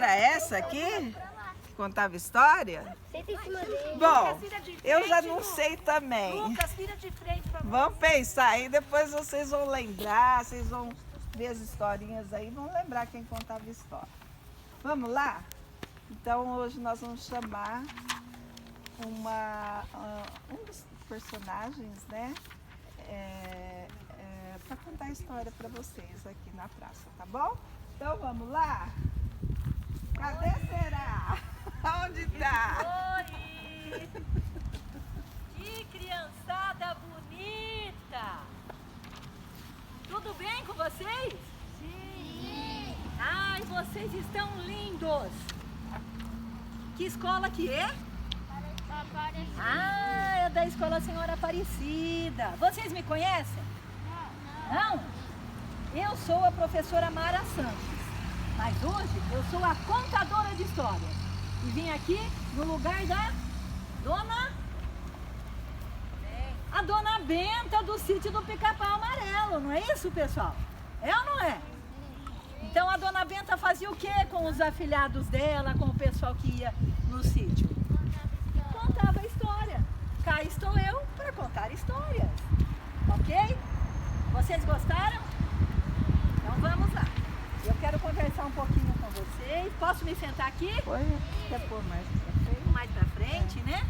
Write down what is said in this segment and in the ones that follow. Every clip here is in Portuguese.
Era essa aqui? Que contava história? Senta em cima dele. Bom, eu já não sei também. Lucas, vira de frente pra Vamos pensar aí, depois vocês vão lembrar, vocês vão ver as historinhas aí, vão lembrar quem contava história. Vamos lá? Então hoje nós vamos chamar um dos personagens, né? Para contar a história para vocês aqui na praça, tá bom? Então vamos lá? Cadê será? Onde tá? Oi! Que criançada bonita! Tudo bem com vocês? Sim! Ai, vocês estão lindos! Que escola que é? Ah, é da Escola Senhora Aparecida. Vocês me conhecem? Não? Eu sou a professora Mara Santos, mas hoje eu sou a contadora de histórias e vim aqui no lugar da a Dona Benta do sítio do Pica-Pau Amarelo, não é isso, pessoal? É ou não é? Então a Dona Benta fazia o que com os afilhados dela, com o pessoal que ia no sítio? Contava a história. Cá estou eu para contar histórias, ok? Vocês gostaram? Então vamos lá. Eu quero conversar um pouquinho com vocês. Posso me sentar aqui? Quer pôr mais pra frente? Mais pra frente, né?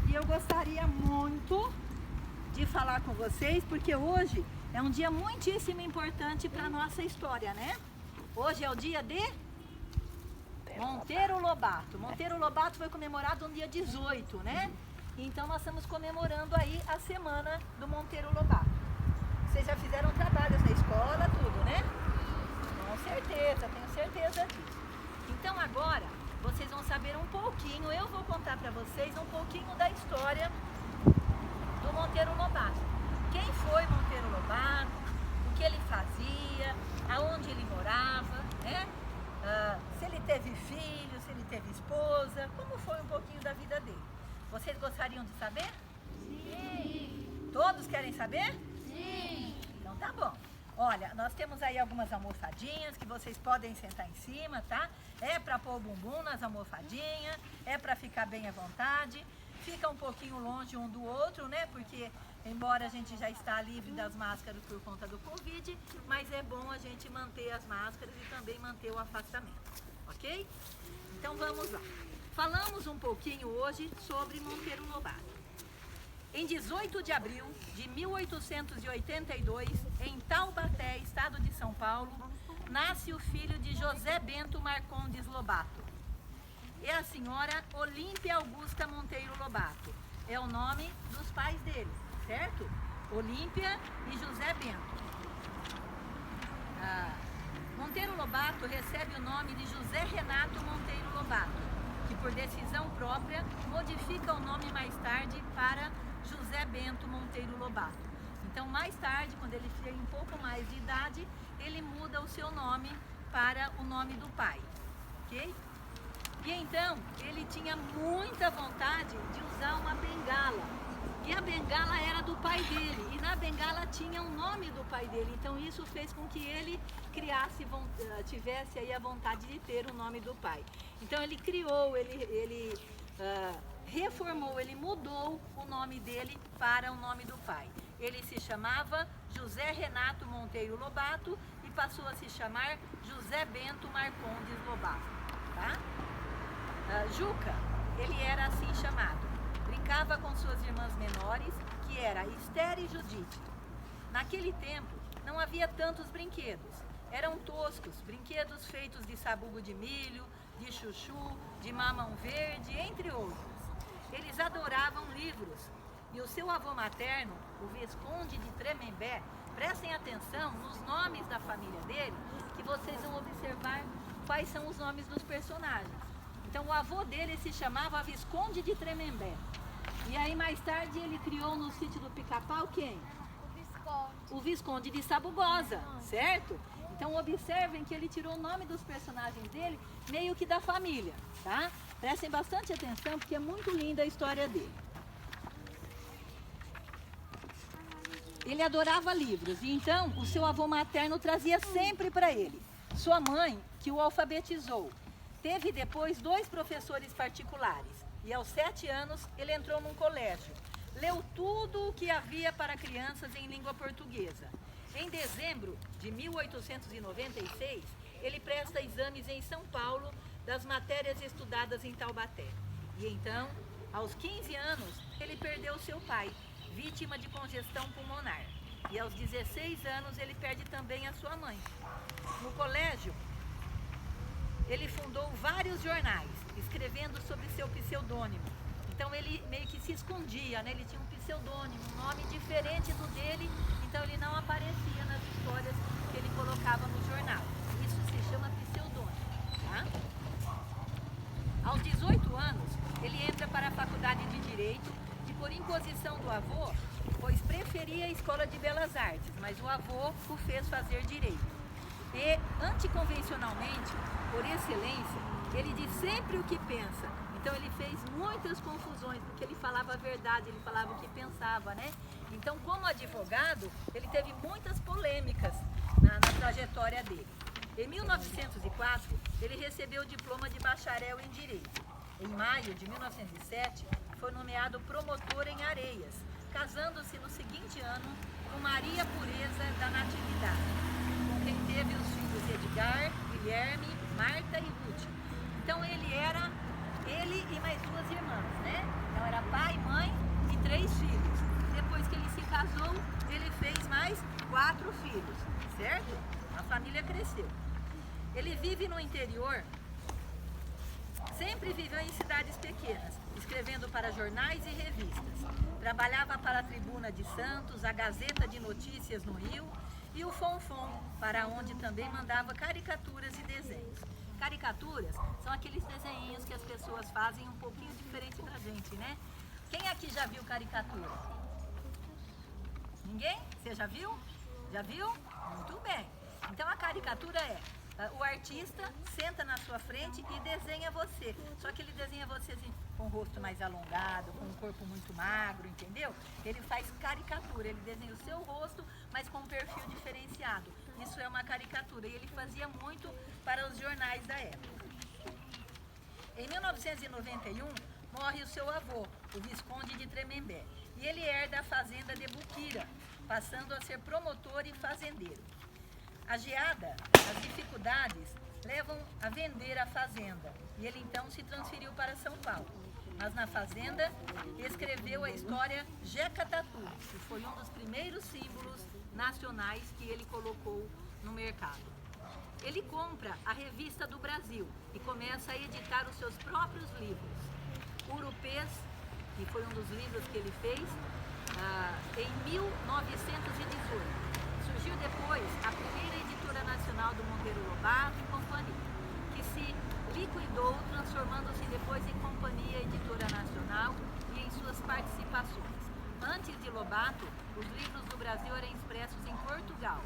E eu gostaria muito de falar com vocês, porque hoje é um dia muitíssimo importante para a nossa história, né? Hoje é o dia de Monteiro Lobato. Monteiro Lobato foi comemorado no dia 18, né? Então nós estamos comemorando aí a semana do Monteiro Lobato. Vocês já fizeram trabalhos na escola, tudo, né? Com certeza, tenho certeza disso. Então agora vocês vão saber um pouquinho, eu vou contar para vocês um pouquinho da história do Monteiro Lobato. Quem foi Monteiro Lobato, o que ele fazia, aonde ele morava, né? Se ele teve filho, se ele teve esposa, como foi um pouquinho da vida dele. Vocês gostariam de saber? Sim! Todos querem saber? Sim! Então tá bom. Olha, nós temos aí algumas almofadinhas que vocês podem sentar em cima, tá? É para pôr o bumbum nas almofadinhas, é para ficar bem à vontade. Fica um pouquinho longe um do outro, né? Porque embora a gente já está livre das máscaras por conta do Covid, mas é bom a gente manter as máscaras e também manter o afastamento, ok? Então vamos lá. Falamos um pouquinho hoje sobre Monteiro Lobato. Em 18 de abril de 1882, em Taubaté, estado de São Paulo, nasce o filho de José Bento Marcondes Lobato. É a senhora Olímpia Augusta Monteiro Lobato. É o nome dos pais dele, certo? Olímpia e José Bento. Monteiro Lobato recebe o nome de José Renato Monteiro Lobato, que por decisão própria modifica o nome mais tarde para José Bento Monteiro Lobato. Então mais tarde, quando ele tem um pouco mais de idade, ele muda o seu nome para o nome do pai, ok? E então ele tinha muita vontade de usar uma bengala. E a bengala era do pai dele, e na bengala tinha o nome do pai dele. Então isso fez com que ele tivesse aí a vontade de ter o nome do pai. Então ele criou, ele reformou, ele mudou o nome dele para o nome do pai. Ele se chamava José Renato Monteiro Lobato e passou a se chamar José Bento Marcondes Lobato, tá? Juca, ele era assim chamado. Brincava com suas irmãs menores, que era Esther e Judite. Naquele tempo, não havia tantos brinquedos. Eram toscos, brinquedos feitos de sabugo de milho, de chuchu, de mamão verde, entre outros. Eles adoravam livros. E o seu avô materno, o Visconde de Tremembé, prestem atenção nos nomes da família dele, que vocês vão observar quais são os nomes dos personagens. Então o avô dele se chamava Visconde de Tremembé. E aí mais tarde ele criou no sítio do Pica-Pau quem? O Visconde. O Visconde de Sabugosa, certo? Então observem que ele tirou o nome dos personagens dele meio que da família, tá? Prestem bastante atenção porque é muito linda a história dele. Ele adorava livros e então o seu avô materno trazia sempre para ele. Sua mãe que o alfabetizou. Teve depois 2 professores particulares e aos 7 anos ele entrou num colégio. Leu tudo o que havia para crianças em língua portuguesa. Em dezembro de 1896, ele presta exames em São Paulo das matérias estudadas em Taubaté. E então, aos 15 anos, ele perdeu seu pai, vítima de congestão pulmonar. E aos 16 anos, ele perde também a sua mãe. No colégio, ele fundou vários jornais, escrevendo sobre seu pseudônimo. Então ele meio que se escondia, né? Ele tinha um pseudônimo, um nome diferente do dele, então ele não aparecia nas histórias que ele colocava no jornal. Isso se chama pseudônimo, tá? Aos 18 anos, ele entra para a faculdade de Direito e por imposição do avô, pois preferia a Escola de Belas Artes, mas o avô o fez fazer Direito. E, anticonvencionalmente, por excelência, ele diz sempre o que pensa. Então ele fez muitas confusões, porque ele falava a verdade, ele falava o que pensava, né? Então, como advogado, ele teve muitas polêmicas na trajetória dele. Em 1904, ele recebeu o diploma de bacharel em Direito. Em maio de 1907, foi nomeado promotor em Areias, casando-se no seguinte ano com Maria Pureza da Natividade, com quem teve os filhos Edgar, Guilherme, Marta e Ruth. Então ele e mais 2 irmãs, né? Então era pai, mãe e 3 filhos. Depois que ele se casou, ele fez mais 4 filhos, certo? A família cresceu. Ele vive no interior, sempre viveu em cidades pequenas, escrevendo para jornais e revistas. Trabalhava para a Tribuna de Santos, a Gazeta de Notícias no Rio e o Fonfon, para onde também mandava caricaturas e desenhos. Caricaturas são aqueles desenhinhos que as pessoas fazem um pouquinho diferente da gente, né? Quem aqui já viu caricatura? Ninguém? Você já viu? Já viu? Muito bem. Então a caricatura é o artista senta na sua frente e desenha você. Só que ele desenha você assim, com o rosto mais alongado, com um corpo muito magro, entendeu? Ele faz caricatura, ele desenha o seu rosto, mas com um perfil diferenciado. Isso é uma caricatura e ele fazia muito para os jornais da época. Em 1991, morre o seu avô, o Visconde de Tremembé, e ele herda a fazenda de Buquira, passando a ser promotor e fazendeiro. A geada, as dificuldades, levam a vender a fazenda e ele então se transferiu para São Paulo. Mas na fazenda escreveu a história Jeca Tatu, que foi um dos primeiros símbolos nacionais que ele colocou no mercado. Ele compra a Revista do Brasil e começa a editar os seus próprios livros. Urupês, que foi um dos livros que ele fez, em 1918. Surgiu depois a primeira editora nacional do Monteiro Lobato e Companhia, que se liquidou, transformando-se depois em Companhia Editora Nacional e em suas participações. Antes de Lobato, os livros do Brasil eram expressos em Portugal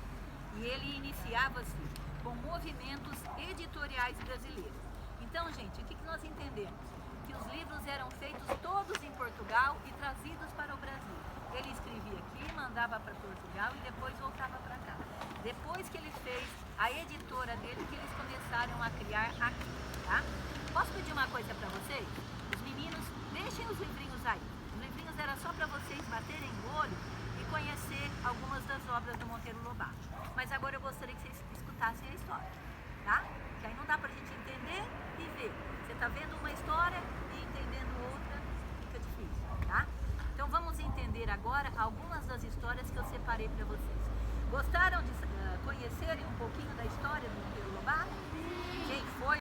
e ele iniciava-se com movimentos editoriais brasileiros. Então, gente, o que nós entendemos? Que os livros eram feitos todos em Portugal e trazidos para o Brasil. Ele escrevia aqui, mandava para Portugal e depois voltava para cá. Depois que ele fez a editora dele, que eles começaram a criar aqui, tá? Posso pedir uma coisa para vocês? Os meninos, deixem os livrinhos aí. Os livrinhos era só para vocês baterem o olho e conhecer algumas das obras do Monteiro Lobato. Mas agora eu gostaria que vocês escutassem a história, tá? Que aí não dá para a gente entender e ver. Você está vendo uma história e entendendo outra, fica difícil, tá? Então vamos entender agora algumas das histórias que eu separei para vocês. Gostaram de